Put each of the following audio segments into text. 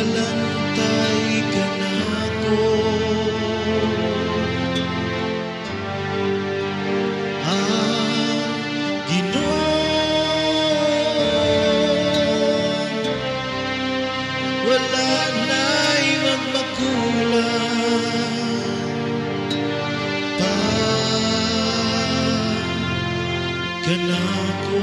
Magbalantay ka na ko, ang Ginoo, wala na'y magmakulang pa ka na ko.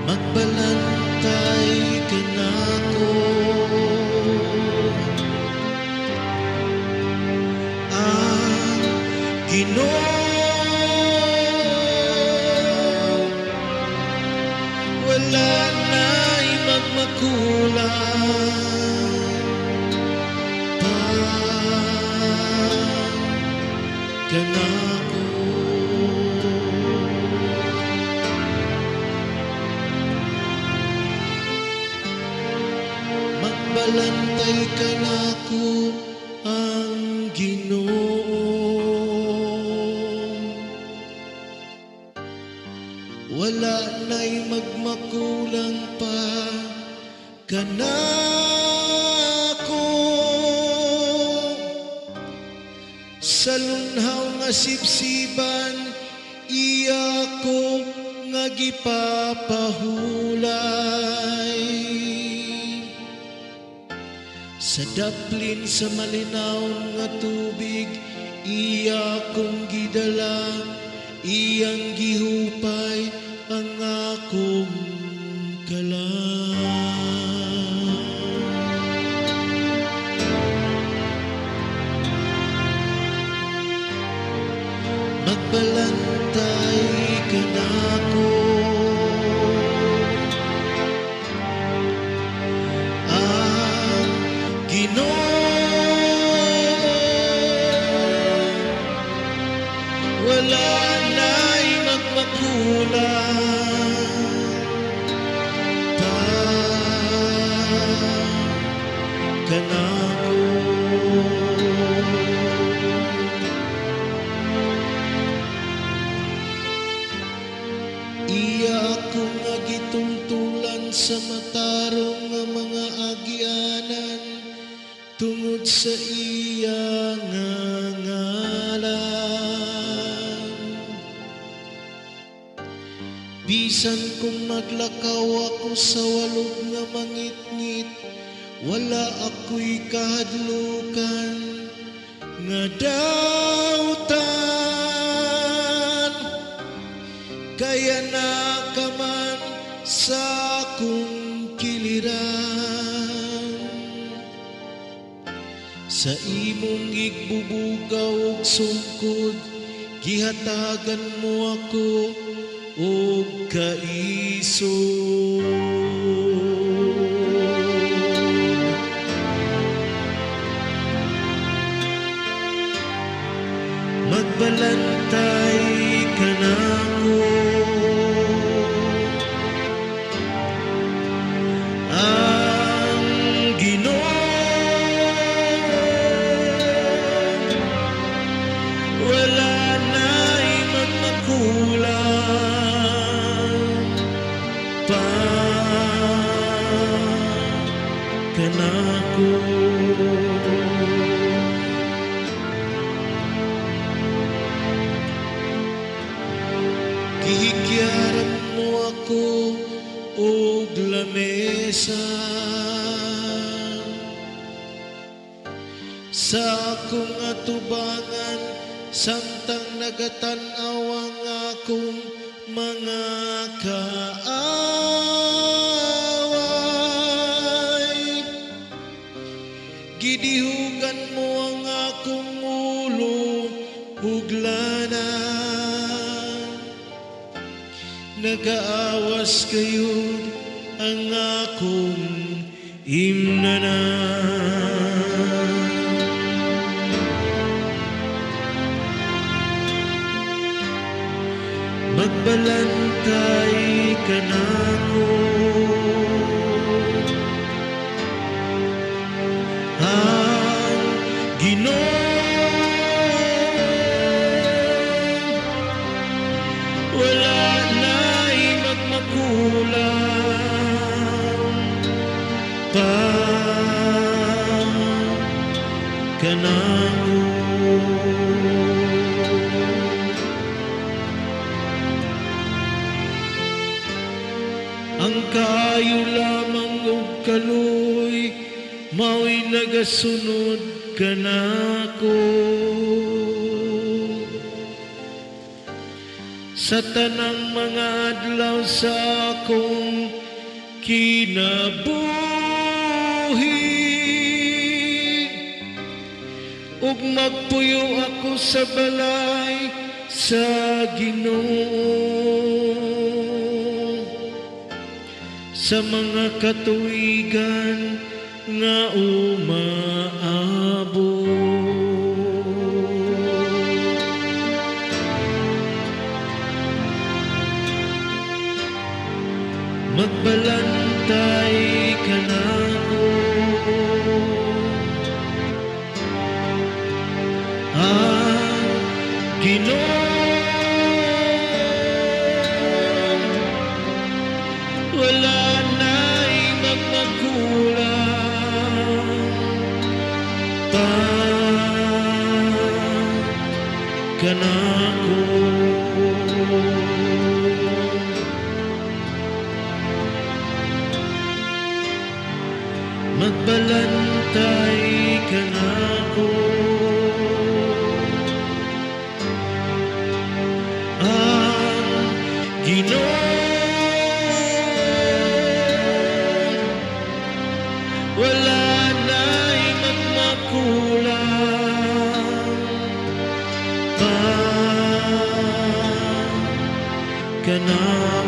Magbalantay ka na ko, ang Ginoo, wala na'y magmakulang pa ka na ko. Magbalantay ka na ko, ang Ginoo, wala na'y magmakulang pa ka na ko. Sa lunhaw nga sipsiban, iya ko nga gipapahulay. Sa daplin sa malinaw nga tubig, iya kong gidala, iyang gihupay ang akong kalang. Magbalantay ka na ko, ang Ginoo, wala na'y magmakulang pa ka na ko. Iya ako nga gitultulan sa matarong nga mga agyanan, tungod sa iya nga ngalan. Bisan kung maglakaw ako sa walog nga mangit-ngit, wala ako'y kahadlukan nga dautan. Kaya nakaman sa akong kiliran, sa imong igbubugaw og sungkod, gihatagan mo ako og kaisog. Magbalantay ka na ko, ang Ginoo, wala na'y magmakulang pa ka na ko. Gihikyaran mo ako og lamesa, sa akong atubangan, samtang nagatanaw ang akong mga kaaway. Gidihugan mo ang akong ulo ug lana, nagaawas kayo ang akong imnanan. Magbalantay ka na ko, ang Ginoo, wala kanako. Ang kayo lamang og kaluy, mao'y nagasunod kanako. Sa tanang mga adlaw sa akong kinabuhi, ug magpuyo ako sa balay sa Ginoo. Sa mga katuigan nga umaabot, magbalantay kanako. Ang Ginoo wala na'y magmagulang pa kanako. Magbalantay kanako. Ang Ginoo wala na'y magmakulang pa kanako.